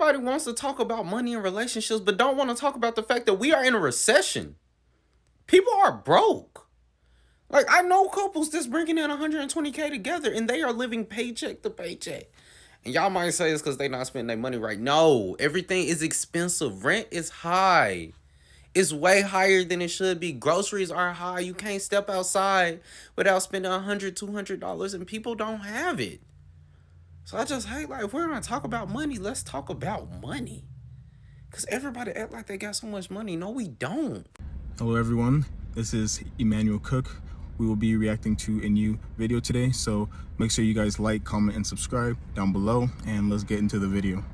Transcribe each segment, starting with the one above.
everybody wants to talk about money and relationships, but don't want to talk about the fact that we are in a recession. People are broke. Like, I know couples that's bringing in 120K together and they are living paycheck to paycheck. And y'all might say it's because they not spending their money right. No, everything is expensive. Rent is high. It's way higher than it should be. Groceries are high. You can't step outside without spending $100, $200, and people don't have it. So I just hate, like, if we're gonna talk about money, let's talk about money. Cause everybody act like they got so much money. No, we don't. Hello everyone, this is Emmanuel Cook. We will be reacting to a new video today, so make sure you guys like, comment, and subscribe down below, and let's get into the video.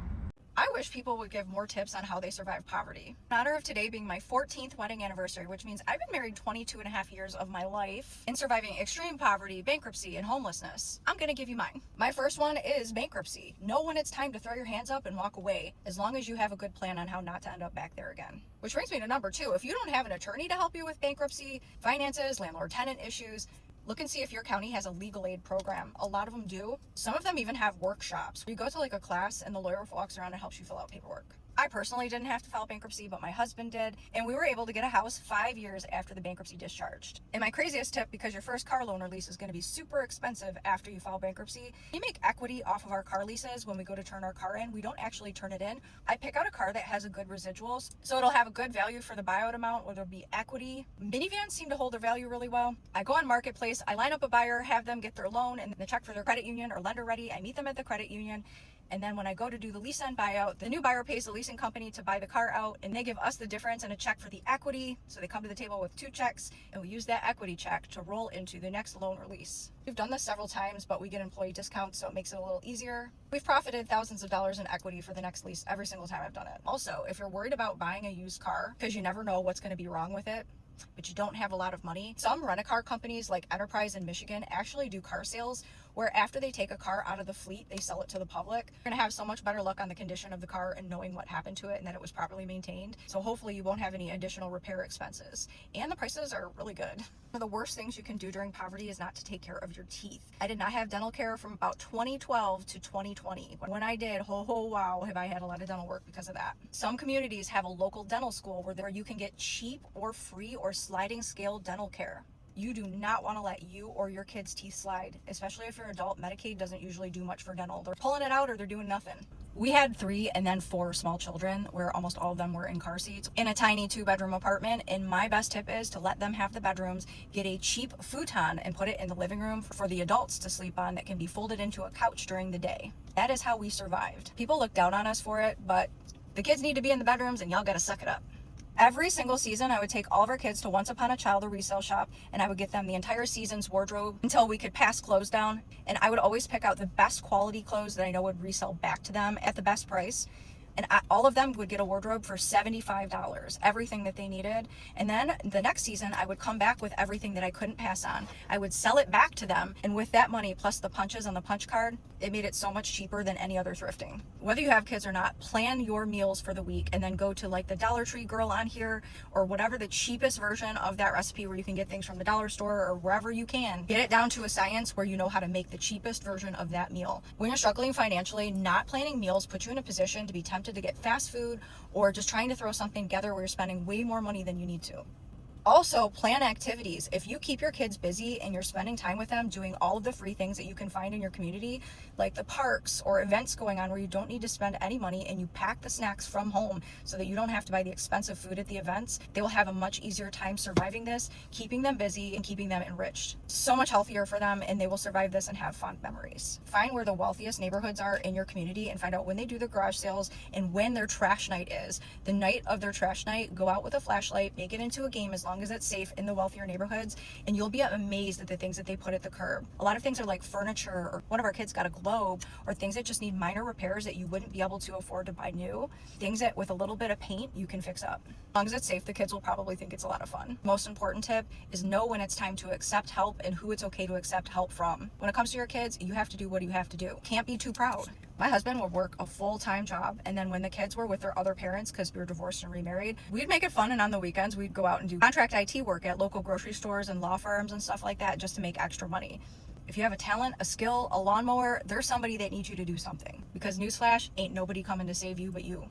I wish people would give more tips on how they survive poverty. In honor of today being my 14th wedding anniversary, which means I've been married 22 and a half years of my life and surviving extreme poverty, bankruptcy, and homelessness, I'm gonna give you mine. My first one is bankruptcy. Know when it's time to throw your hands up and walk away, as long as you have a good plan on how not to end up back there again. Which brings me to number 2. If you don't have an attorney to help you with bankruptcy, finances, landlord-tenant issues, look and see if your county has a legal aid program. A lot of them do. Some of them even have workshops. You go to like a class and the lawyer walks around and helps you fill out paperwork. I personally didn't have to file bankruptcy, but my husband did, and we were able to get a house 5 years after the bankruptcy discharged. And my craziest tip, because your first car loan or lease is going to be super expensive after you file bankruptcy, we make equity off of our car leases when we go to turn our car in. We don't actually turn it in. I pick out a car that has a good residuals, so it'll have a good value for the buyout amount, or there'll be equity. Minivans seem to hold their value really well. I go on Marketplace, I line up a buyer, have them get their loan and the check for their credit union or lender ready. I meet them at the credit union. And then when I go to do the lease end buyout, the new buyer pays the leasing company to buy the car out, and they give us the difference and a check for the equity. So they come to the table with 2 checks, and we use that equity check to roll into the next loan or lease. We've done this several times, but we get employee discounts, so it makes it a little easier. We've profited thousands of dollars in equity for the next lease every single time I've done it. Also, if you're worried about buying a used car, because you never know what's going to be wrong with it, but you don't have a lot of money, some rent-a-car companies like Enterprise in Michigan actually do car sales where after they take a car out of the fleet, they sell it to the public. You're gonna have so much better luck on the condition of the car and knowing what happened to it and that it was properly maintained. So hopefully you won't have any additional repair expenses. And the prices are really good. One of the worst things you can do during poverty is not to take care of your teeth. I did not have dental care from about 2012 to 2020. When I did, wow, have I had a lot of dental work because of that. Some communities have a local dental school where you can get cheap or free or sliding scale dental care. You do not want to let you or your kids' teeth slide, especially if you're an adult. Medicaid doesn't usually do much for dental. They're pulling it out or they're doing nothing. We had 3 and then 4 small children where almost all of them were in car seats in a tiny 2-bedroom apartment. And my best tip is to let them have the bedrooms, get a cheap futon and put it in the living room for the adults to sleep on that can be folded into a couch during the day. That is how we survived. People look down on us for it, but the kids need to be in the bedrooms and y'all gotta suck it up. Every single season, I would take all of our kids to Once Upon a Child, a resale shop, and I would get them the entire season's wardrobe until we could pass clothes down. And I would always pick out the best quality clothes that I know would resell back to them at the best price. And all of them would get a wardrobe for $75, everything that they needed. And then the next season, I would come back with everything that I couldn't pass on. I would sell it back to them. And with that money, plus the punches on the punch card, it made it so much cheaper than any other thrifting. Whether you have kids or not, plan your meals for the week and then go to like the Dollar Tree girl on here or whatever the cheapest version of that recipe where you can get things from the dollar store or wherever you can. Get it down to a science where you know how to make the cheapest version of that meal. When you're struggling financially, not planning meals puts you in a position to be tempted to get fast food or just trying to throw something together where you're spending way more money than you need to. Also, plan activities. If you keep your kids busy and you're spending time with them doing all of the free things that you can find in your community, like the parks or events going on where you don't need to spend any money, and you pack the snacks from home so that you don't have to buy the expensive food at the events, they will have a much easier time surviving this, keeping them busy and keeping them enriched. So much healthier for them, and they will survive this and have fond memories. Find where the wealthiest neighborhoods are in your community and find out when they do the garage sales and when their trash night is. The night of their trash night, go out with a flashlight, make it into a game as long as it's safe in the wealthier neighborhoods, and you'll be amazed at the things that they put at the curb. A lot of things are like furniture, or one of our kids got a globe, or things that just need minor repairs that you wouldn't be able to afford to buy new. Things that with a little bit of paint you can fix up. As long as it's safe, the kids will probably think it's a lot of fun. Most important tip is know when it's time to accept help and who it's okay to accept help from. When it comes to your kids, you have to do what you have to do. Can't be too proud. My husband would work a full-time job, and then when the kids were with their other parents, because we were divorced and remarried, we'd make it fun, and on the weekends we'd go out and do contract IT work at local grocery stores and law firms and stuff like that just to make extra money. If you have a talent, a skill, a lawnmower, there's somebody that needs you to do something. Because newsflash, ain't nobody coming to save you but you.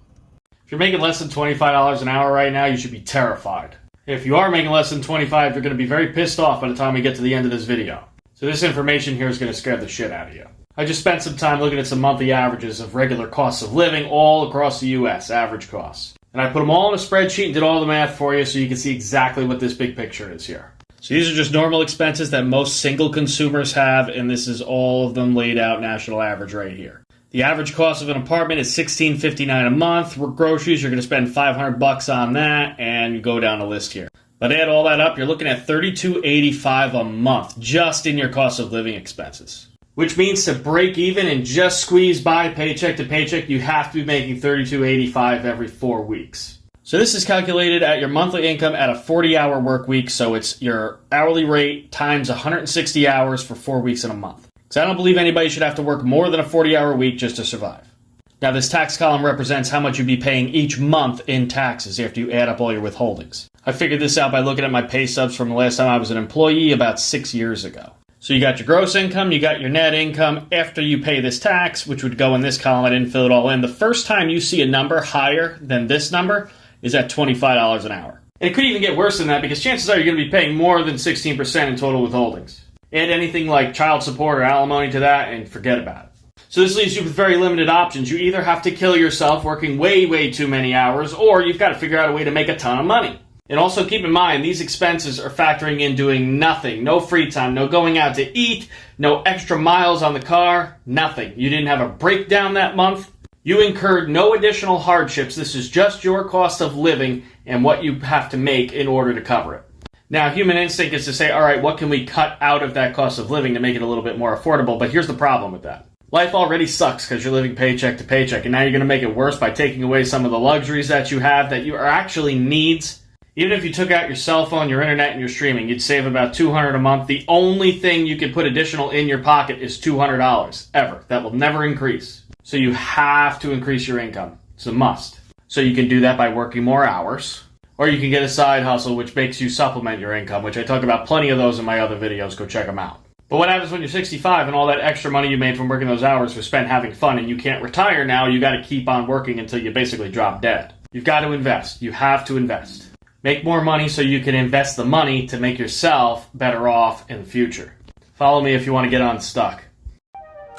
If you're making less than $25 an hour right now, you should be terrified. If you are making less than $25, you're going to be very pissed off by the time we get to the end of this video. So this information here is going to scare the shit out of you. I just spent some time looking at some monthly averages of regular costs of living all across the U.S., average costs. And I put them all in a spreadsheet and did all the math for you so you can see exactly what this big picture is here. So these are just normal expenses that most single consumers have, and this is all of them laid out national average right here. The average cost of an apartment is $16.59 a month. With groceries, you're going to spend $500 on that, and you go down the list here. But add all that up, you're looking at $32.85 a month just in your cost of living expenses. Which means to break even and just squeeze by paycheck to paycheck, you have to be making $32.85 every 4 weeks. So this is calculated at your monthly income at a 40-hour work week, so it's your hourly rate times 160 hours for 4 weeks in a month. Because I don't believe anybody should have to work more than a 40-hour week just to survive. Now this tax column represents how much you'd be paying each month in taxes after you add up all your withholdings. I figured this out by looking at my pay stubs from the last time I was an employee about 6 years ago. So you got your gross income, you got your net income after you pay this tax, which would go in this column. I didn't fill it all in. The first time you see a number higher than this number is at $25 an hour. And it could even get worse than that because chances are you're going to be paying more than 16% in total withholdings. Add anything like child support or alimony to that and forget about it. So this leaves you with very limited options. You either have to kill yourself working way too many hours, or you've got to figure out a way to make a ton of money. And also keep in mind, these expenses are factoring in doing nothing. No free time, no going out to eat, no extra miles on the car, nothing. You didn't have a breakdown that month. You incurred no additional hardships. This is just your cost of living and what you have to make in order to cover it. Now, human instinct is to say, all right, what can we cut out of that cost of living to make it a little bit more affordable? But here's the problem with that. Life already sucks because you're living paycheck to paycheck, and now you're going to make it worse by taking away some of the luxuries that you have that you are actually needs. Even if you took out your cell phone, your internet, and your streaming, you'd save about $200 a month. The only thing you could put additional in your pocket is $200 ever. That will never increase. So you have to increase your income. It's a must. So you can do that by working more hours, or you can get a side hustle which makes you supplement your income, which I talk about plenty of those in my other videos. Go check them out. But what happens when you're 65 and all that extra money you made from working those hours was spent having fun and you can't retire now? You got to keep on working until you basically drop dead. You've got to invest. You have to invest. Make more money so you can invest the money to make yourself better off in the future. Follow me if you want to get unstuck.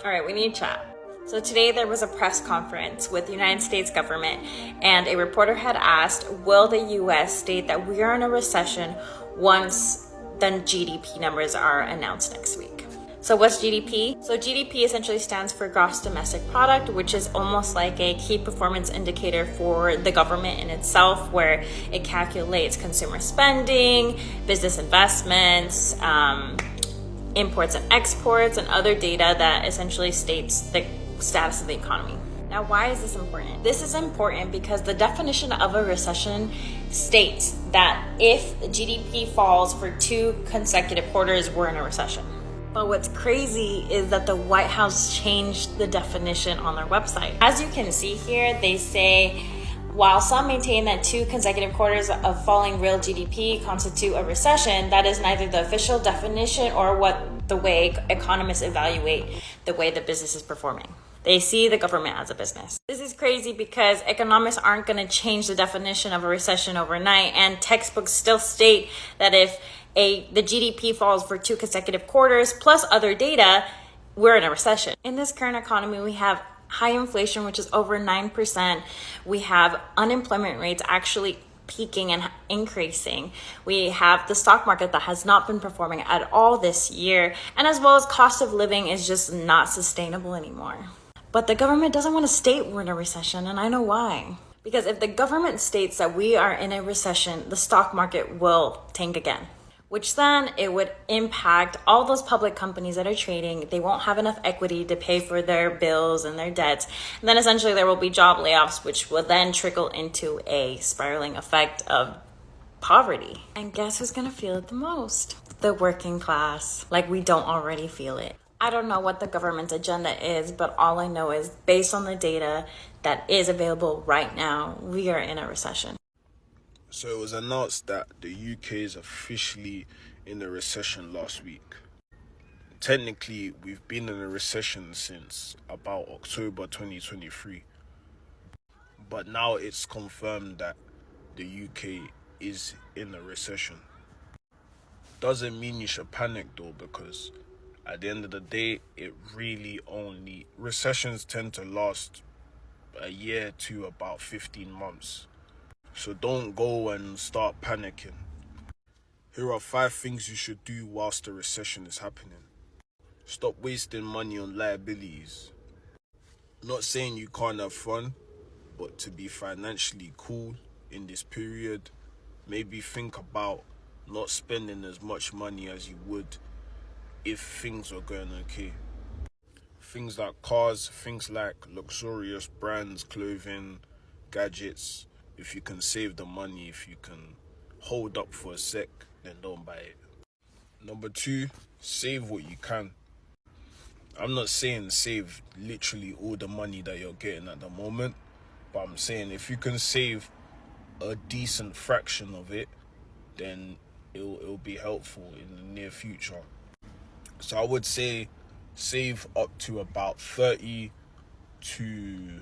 All right, we need chat. So today there was a press conference with the United States government, and a reporter had asked, will the US state that we are in a recession once the GDP numbers are announced next week? So what's GDP? So GDP essentially stands for gross domestic product, which is almost like a key performance indicator for the government in itself, where it calculates consumer spending, business investments, imports and exports, and other data that essentially states the status of the economy. Now, why is this important? This is important because the definition of a recession states that if the GDP falls for 2 consecutive quarters, we're in a recession. But what's crazy is that the White House changed the definition on their website. As you can see here, they say, while some maintain that 2 consecutive quarters of falling real GDP constitute a recession, that is neither the official definition or what the way economists evaluate the way the business is performing. They see the government as a business. This is crazy because economists aren't going to change the definition of a recession overnight, and textbooks still state that if the GDP falls for 2 consecutive quarters plus other data, we're in a recession. In this current economy, we have high inflation, which is over 9%. We have unemployment rates actually peaking and increasing. We have the stock market that has not been performing at all this year, and as well as cost of living is just not sustainable anymore. But the government doesn't want to state we're in a recession, and I know why. Because if the government states that we are in a recession, the stock market will tank again, which then it would impact all those public companies that are trading. They won't have enough equity to pay for their bills and their debts. And then essentially there will be job layoffs, which will then trickle into a spiraling effect of poverty. And guess who's going to feel it the most? The working class. Like we don't already feel it. I don't know what the government's agenda is, but all I know is based on the data that is available right now, we are in a recession. So it was announced that the UK is officially in the recession last week. technically we've been in a recession since about October 2023. But now it's confirmed that the UK is in a recession. Doesn't mean you should panic though, because at the end of the day, recessions tend to last a year to about 15 months. So don't go and start panicking. Here are 5 things you should do whilst the recession is happening. Stop wasting money on liabilities. Not saying you can't have fun, but to be financially cool in this period, maybe think about not spending as much money as you would if things were going okay. Things like cars, things like luxurious brands, clothing, gadgets. If you can save the money, if you can hold up for a sec, then don't buy it. Number 2, save what you can. I'm not saying save literally all the money that you're getting at the moment, but I'm saying if you can save a decent fraction of it, then it'll be helpful in the near future. So I would say save up to about 30 to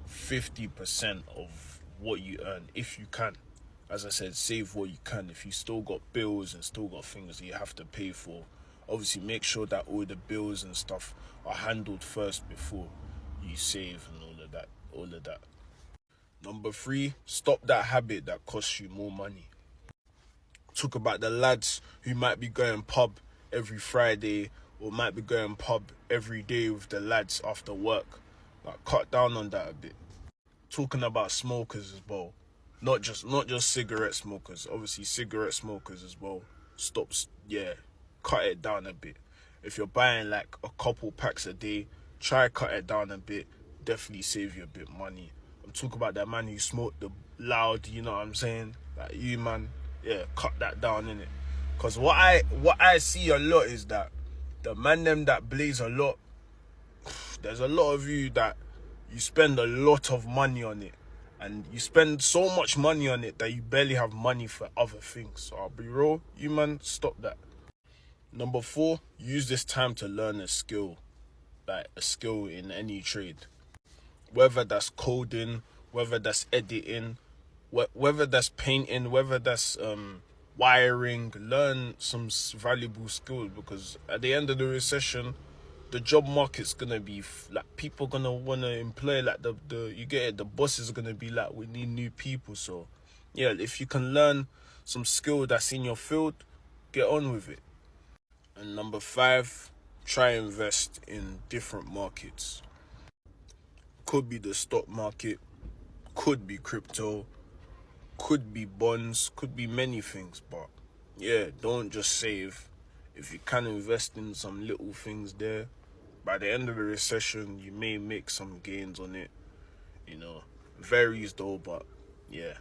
50% of what you earn if you can. As I said, save what you can. If you still got bills and still got things that you have to pay for, obviously make sure that all the bills and stuff are handled first before you save and all of that. Number 3, stop that habit that costs you more money. Talk about the lads who might be going pub every Friday or might be going pub every day with the lads after work. Like, cut down on that a bit. Talking about smokers as well. Not just cigarette smokers. Obviously cigarette smokers as well. Cut it down a bit. If you're buying like a couple packs a day, try cut it down a bit. Definitely save you a bit money. I'm talking about that man who smoked the loud, you know what I'm saying? Like you, man. Yeah, cut that down, innit? Because what I see a lot is that the man them that blaze a lot, there's a lot of you that you spend a lot of money on it. And you spend so much money on it that you barely have money for other things. So I'll be real, you man, stop that. Number 4, use this time to learn a skill. Like a skill in any trade. Whether that's coding, whether that's editing, whether that's painting, whether that's wiring, learn some valuable skills, because at the end of the recession, the job market's gonna be like people gonna wanna employ like the bosses are gonna be like, we need new people. So yeah, if you can learn some skill that's in your field, get on with it. And number 5, try invest in different markets. Could be the stock market, could be crypto, could be bonds, could be many things. But yeah, don't just save. If you can invest in some little things there, by the end of the recession, you may make some gains on it. You know, varies though, but yeah.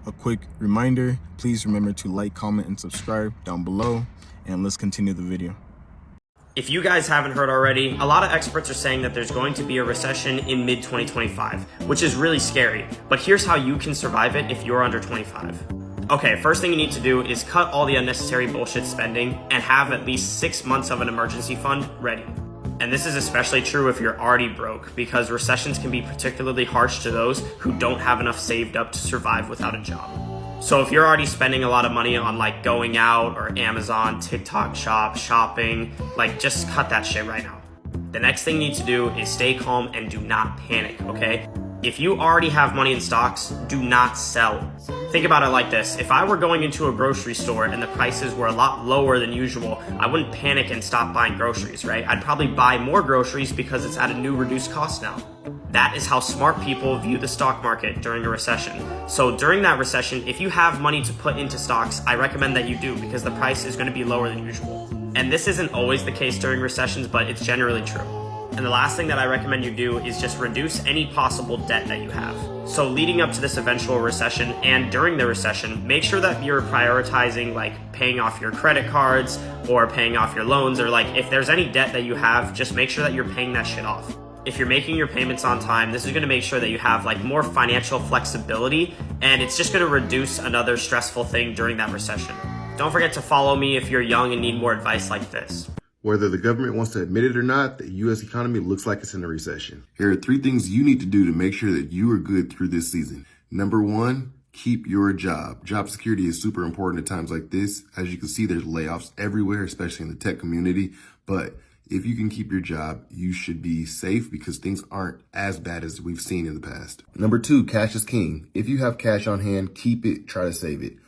A quick reminder, please remember to like, comment, and subscribe down below, and let's continue the video. If you guys haven't heard already, a lot of experts are saying that there's going to be a recession in mid-2025, which is really scary. But here's how you can survive it if you're under 25. Okay, first thing you need to do is cut all the unnecessary bullshit spending and have at least 6 months of an emergency fund ready. And this is especially true if you're already broke, because recessions can be particularly harsh to those who don't have enough saved up to survive without a job. So if you're already spending a lot of money on like going out or Amazon, TikTok shop, shopping, like just cut that shit right now. The next thing you need to do is stay calm and do not panic, okay? If you already have money in stocks, do not sell. Think about it like this. If I were going into a grocery store and the prices were a lot lower than usual, I wouldn't panic and stop buying groceries, right? I'd probably buy more groceries because it's at a new reduced cost now. That is how smart people view the stock market during a recession. So during that recession, if you have money to put into stocks, I recommend that you do, because the price is going to be lower than usual. And this isn't always the case during recessions, but it's generally true. And the last thing that I recommend you do is just reduce any possible debt that you have. So leading up to this eventual recession and during the recession, make sure that you're prioritizing like paying off your credit cards or paying off your loans, or like if there's any debt that you have, just make sure that you're paying that shit off. If you're making your payments on time, this is going to make sure that you have like more financial flexibility, and it's just going to reduce another stressful thing during that recession. Don't forget to follow me if you're young and need more advice like this. Whether the government wants to admit it or not, the U.S. economy looks like it's in a recession. Here are 3 things you need to do to make sure that you are good through this season. Number 1, keep your job. Job security is super important at times like this. As you can see, there's layoffs everywhere, especially in the tech community. But if you can keep your job, you should be safe because things aren't as bad as we've seen in the past. Number 2, cash is king. If you have cash on hand, keep it, try to save it.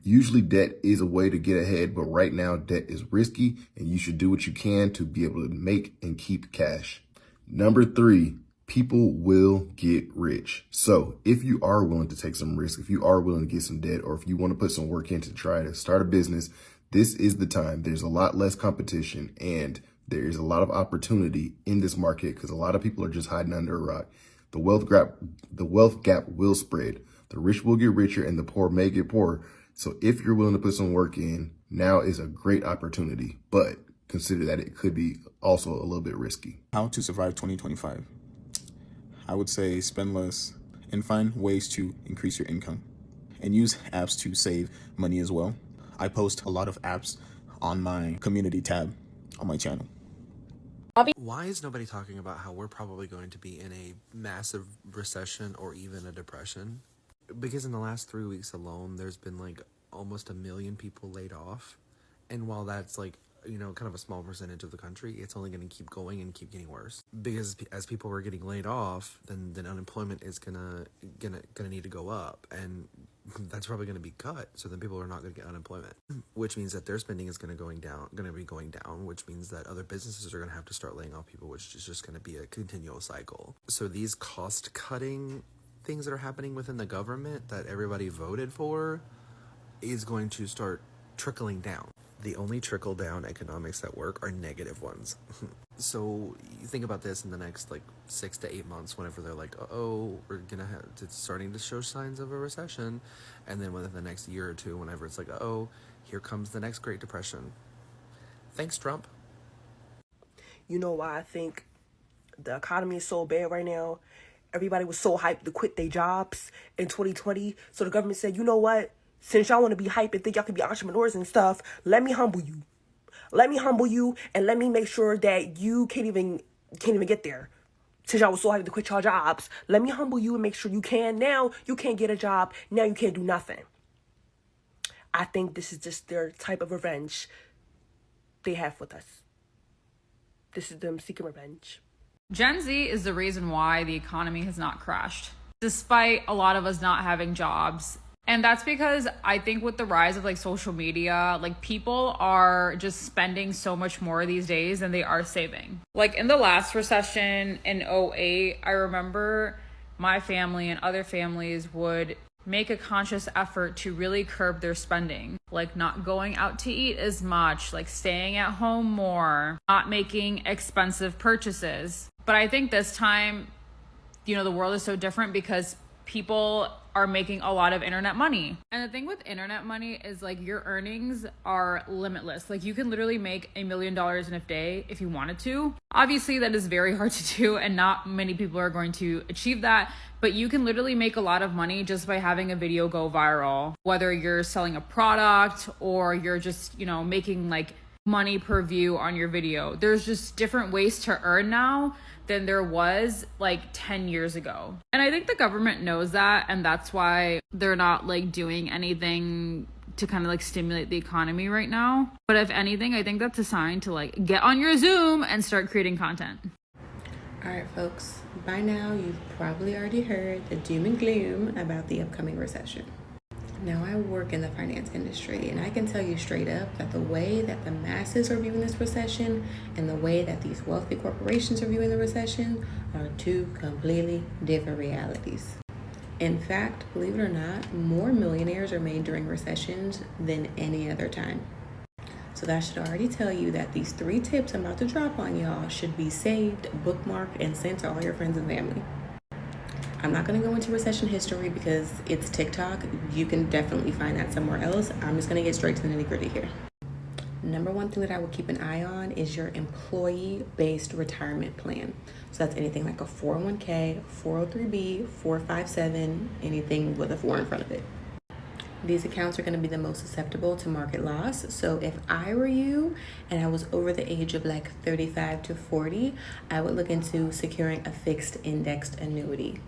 Usually debt is a way to get ahead, but right now debt is risky and you should do what you can to be able to make and keep cash. Number 3, people will get rich. So if you are willing to take some risk, if you are willing to get some debt, or if you want to put some work in to try to start a business, this is the time. There's a lot less competition and there is a lot of opportunity in this market because a lot of people are just hiding under a rock. The wealth gap will spread. The rich will get richer and the poor may get poorer. So if you're willing to put some work in, now is a great opportunity, but consider that it could be also a little bit risky. How to survive 2025? I would say spend less and find ways to increase your income and use apps to save money as well. I post a lot of apps on my community tab on my channel. Why is nobody talking about how we're probably going to be in a massive recession or even a depression? Because in the last 3 weeks alone, there's been like almost 1 million people laid off. And while that's like, you know, kind of a small percentage of the country, it's only going to keep going and keep getting worse. Because as people are getting laid off, then unemployment is gonna need to go up, and that's probably going to be cut. So then people are not going to get unemployment, which means that their spending is going to be going down, which means that other businesses are going to have to start laying off people, which is just going to be a continual cycle. So these cost cutting things that are happening within the government that everybody voted for is going to start trickling down. The only trickle down economics that work are negative ones. So you think about this in the next like 6 to 8 months, whenever they're like, oh, it's starting to show signs of a recession. And then within the next year or two, whenever it's like, oh, here comes the next Great Depression. Thanks, Trump. You know why I think the economy is so bad right now? Everybody was so hyped to quit their jobs in 2020. So the government said, you know what? Since y'all want to be hype and think y'all can be entrepreneurs and stuff, let me humble you. Let me humble you and let me make sure that you can't even get there. Since y'all was so hyped to quit y'all jobs, let me humble you and make sure you can. Now you can't get a job. Now you can't do nothing. I think this is just their type of revenge they have with us. This is them seeking revenge. Gen Z is the reason why the economy has not crashed, despite a lot of us not having jobs. And that's because I think with the rise of like social media, like people are just spending so much more these days than they are saving. Like in the last recession in 2008, I remember my family and other families would make a conscious effort to really curb their spending, like not going out to eat as much, like staying at home more, not making expensive purchases. But I think this time, you know, the world is so different because people are making a lot of internet money. And the thing with internet money is like your earnings are limitless. Like you can literally make $1 million in a day if you wanted to. Obviously that is very hard to do and not many people are going to achieve that, but you can literally make a lot of money just by having a video go viral. Whether you're selling a product or you're just, you know, making like money per view on your video. There's just different ways to earn now than there was like 10 years ago. And I think the government knows that, and that's why they're not like doing anything to kind of like stimulate the economy right now. But if anything, I think that's a sign to like get on your Zoom and start creating content. All right, folks, by now you've probably already heard the doom and gloom about the upcoming recession. Now, I work in the finance industry, and I can tell you straight up that the way that the masses are viewing this recession and the way that these wealthy corporations are viewing the recession are two completely different realities. In fact, believe it or not, more millionaires are made during recessions than any other time. So that should already tell you that these 3 tips I'm about to drop on y'all should be saved, bookmarked, and sent to all your friends and family. I'm not going to go into recession history because it's TikTok. You can definitely find that somewhere else. I'm just going to get straight to the nitty-gritty here. Number 1 thing that I would keep an eye on is your employee-based retirement plan. So that's anything like a 401k, 403b, 457, anything with a 4 in front of it. These accounts are going to be the most susceptible to market loss. So if I were you and I was over the age of like 35 to 40, I would look into securing a fixed indexed annuity.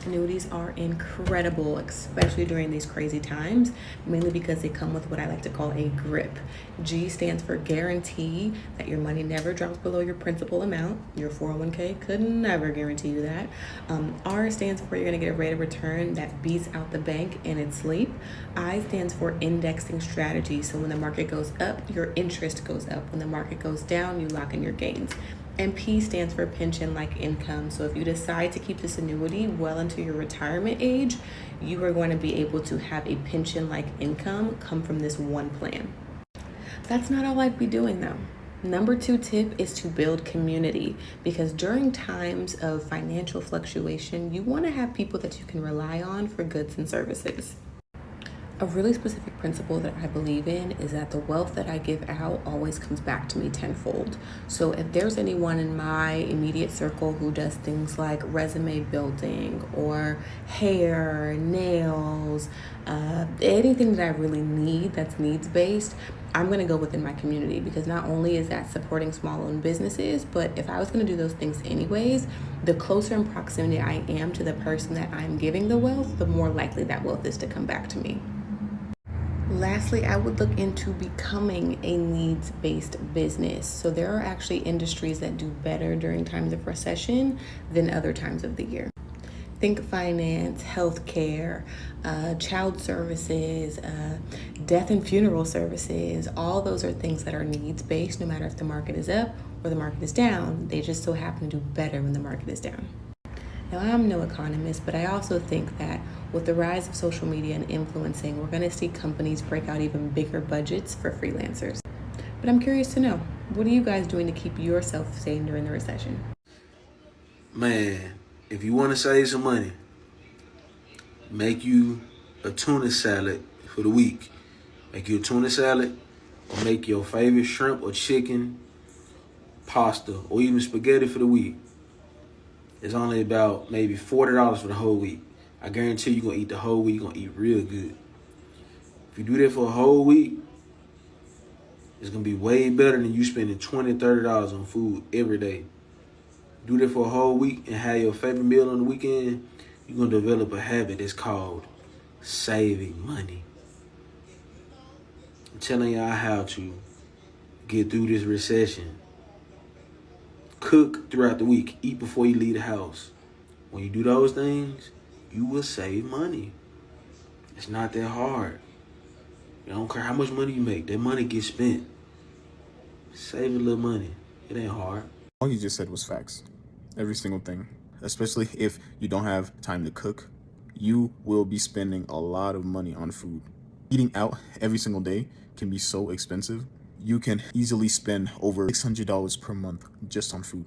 Annuities are incredible, especially during these crazy times, mainly because they come with what I like to call a GRIP. G stands for guarantee that your money never drops below your principal amount. Your 401k could never guarantee you that. R stands for you're going to get a rate of return that beats out the bank in its sleep. I stands for indexing strategy. So when the market goes up, your interest goes up. When the market goes down, you lock in your gains. And P stands for pension-like income. So if you decide to keep this annuity well into your retirement age, you are going to be able to have a pension-like income come from this one plan. That's not all I'd be doing though. Number 2 tip is to build community, because during times of financial fluctuation, you want to have people that you can rely on for goods and services. A really specific principle that I believe in is that the wealth that I give out always comes back to me tenfold. So if there's anyone in my immediate circle who does things like resume building or hair, nails, anything that I really need that's needs-based, I'm going to go within my community, because not only is that supporting small-owned businesses, but if I was going to do those things anyways, the closer in proximity I am to the person that I'm giving the wealth, the more likely that wealth is to come back to me. Lastly, I would look into becoming a needs-based business. So there are actually industries that do better during times of recession than other times of the year. Think finance, healthcare, child services, death and funeral services. All those are things that are needs-based, no matter if the market is up or the market is down. They just so happen to do better when the market is down. Now, I'm no economist, but I also think that with the rise of social media and influencing, we're going to see companies break out even bigger budgets for freelancers. But I'm curious to know, what are you guys doing to keep yourself sane during the recession? Man, if you want to save some money, make you a tuna salad for the week. Make you a tuna salad, or make your favorite shrimp or chicken, pasta, or even spaghetti for the week. It's only about maybe $40 for the whole week. I guarantee you're going to eat the whole week. You're going to eat real good. If you do that for a whole week, it's going to be way better than you spending $20, $30 on food every day. Do that for a whole week and have your favorite meal on the weekend, you're going to develop a habit that's called saving money. I'm telling y'all how to get through this recession. Cook throughout the week. Eat before you leave the house. When you do those things, you will save money. It's not that hard. I don't care how much money you make. That money gets spent. Save a little money. It ain't hard. All you just said was facts. Every single thing. Especially if you don't have time to cook, you will be spending a lot of money on food. Eating out every single day can be so expensive. You can easily spend over $600 per month just on food.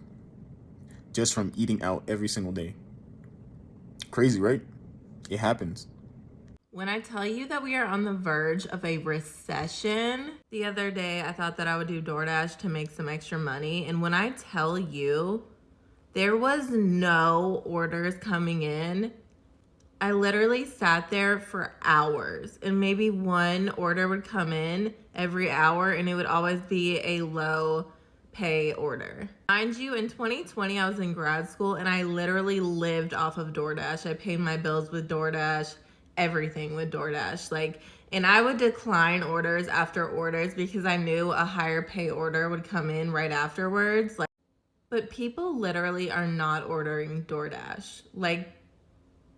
Just from eating out every single day. Crazy, right? It happens. When I tell you that we are on the verge of a recession, the other day I thought that I would do DoorDash to make some extra money. And when I tell you, there was no orders coming in. I literally sat there for hours, and maybe one order would come in every hour, and it would always be a low pay order. Mind you, in 2020, I was in grad school, and I literally lived off of DoorDash. I paid my bills with DoorDash, everything with DoorDash. And I would decline orders after orders because I knew a higher pay order would come in right afterwards. But people literally are not ordering DoorDash.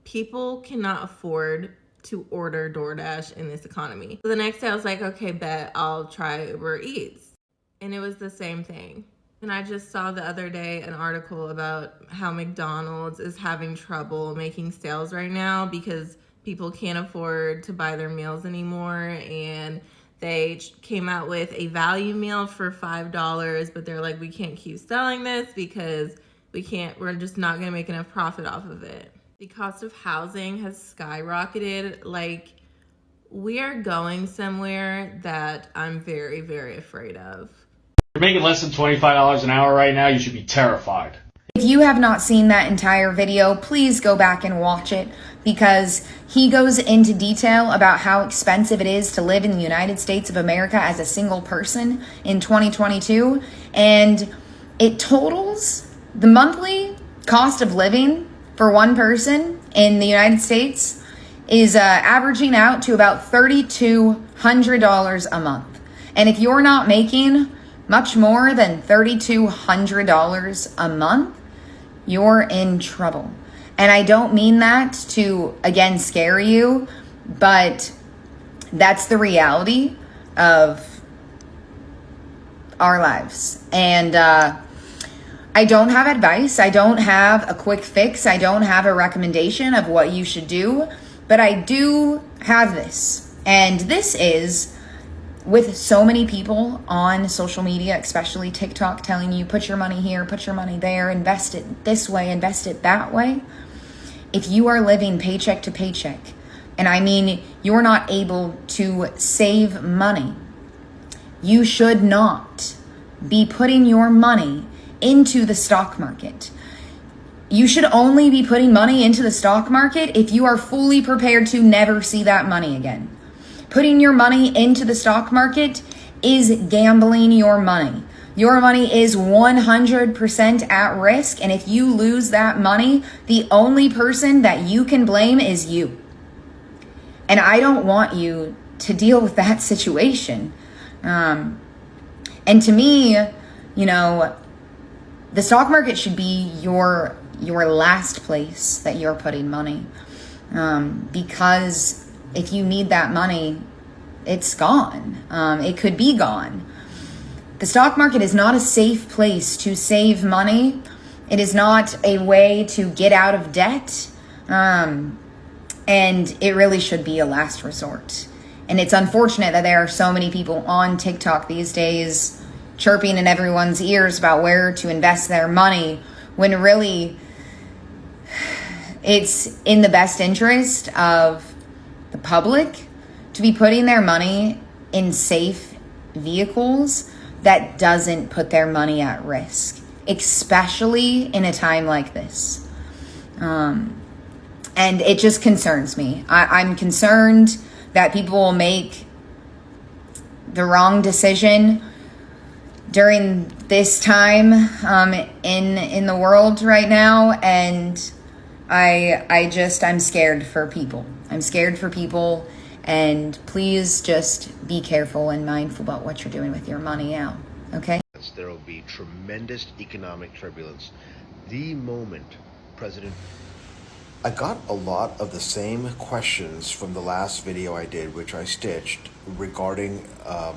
People cannot afford to order DoorDash in this economy. So the next day I was like, okay, bet I'll try Uber Eats. And it was the same thing. And I just saw the other day an article about how McDonald's is having trouble making sales right now because people can't afford to buy their meals anymore. And they came out with a value meal for $5, but they're like, we can't keep selling this because we're just not gonna make enough profit off of it. The cost of housing has skyrocketed. We are going somewhere that I'm very, very afraid of. If you're making less than $25 an hour right now, you should be terrified. If you have not seen that entire video, please go back and watch it, because he goes into detail about how expensive it is to live in the United States of America as a single person in 2022. And it totals the monthly cost of living for one person in the United States is averaging out to about $3,200 a month. And if you're not making much more than $3,200 a month, you're in trouble. And I don't mean that to, again, scare you, but that's the reality of our lives. And I don't have advice. I don't have a quick fix. I don't have a recommendation of what you should do, but I do have this. And this is, with so many people on social media, especially TikTok, telling you, put your money here, put your money there, invest it this way, invest it that way. If you are living paycheck to paycheck, and I mean you're not able to save money, you should not be putting your money into the stock market. You should only be putting money into the stock market if you are fully prepared to never see that money again. Putting your money into the stock market is gambling your money. Your money is 100% at risk. And if you lose that money, the only person that you can blame is you. And I don't want you to deal with that situation. And to me, you know, the stock market should be your last place that you're putting money. Because if you need that money, it's gone. It could be gone. The stock market is not a safe place to save money. It is not a way to get out of debt. And it really should be a last resort. And it's unfortunate that there are so many people on TikTok these days chirping in everyone's ears about where to invest their money, when really it's in the best interest of the public to be putting their money in safe vehicles that doesn't put their money at risk, especially in a time like this. And it just concerns me. I'm concerned that people will make the wrong decision during this time in the world right now. And I'm scared for people. I'm scared for people. And please just be careful and mindful about what you're doing with your money now, okay? There will be tremendous economic turbulence. The moment President... I got a lot of the same questions from the last video I did, which I stitched, regarding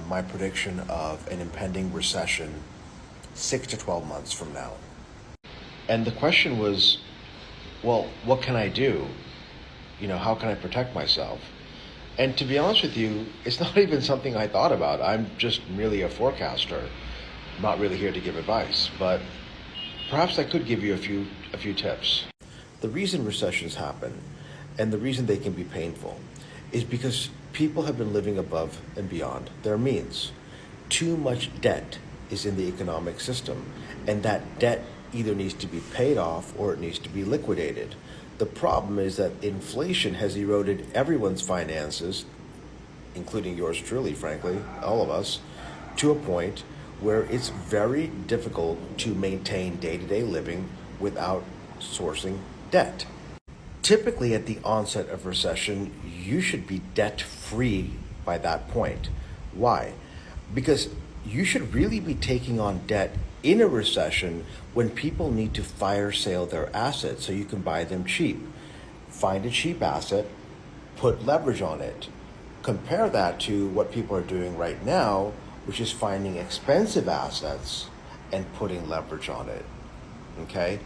my prediction of an impending recession 6 to 12 months from now. And the question was, well, what can I do? You know, how can I protect myself? And to be honest with you, it's not even something I thought about. I'm just merely a forecaster, not really here to give advice, but perhaps I could give you a few tips. The reason recessions happen, and the reason they can be painful, is because people have been living above and beyond their means. Too much debt is in the economic system, and that debt either needs to be paid off or it needs to be liquidated. The problem is that inflation has eroded everyone's finances, including yours truly, frankly, all of us, to a point where it's very difficult to maintain day-to-day living without sourcing debt. Typically, at the onset of recession, you should be debt-free by that point. Why? Because you should really be taking on debt in a recession when people need to fire sale their assets so you can buy them cheap. Find a cheap asset, put leverage on it. Compare that to what people are doing right now, which is finding expensive assets and putting leverage on it. Okay?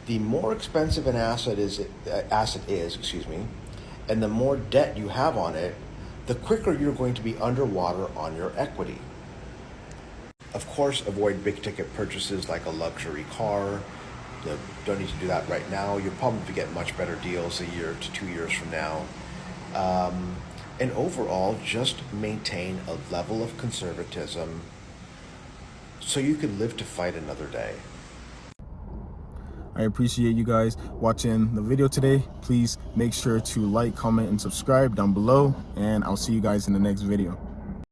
The more expensive an asset is, and the more debt you have on it, the quicker you're going to be underwater on your equity. Of course, avoid big ticket purchases like a luxury car. You don't need to do that right now. You'll probably get much better deals a year to 2 years from now. And overall, just maintain a level of conservatism so you can live to fight another day. I appreciate you guys watching the video today. Please make sure to like, comment, and subscribe down below, and I'll see you guys in the next video.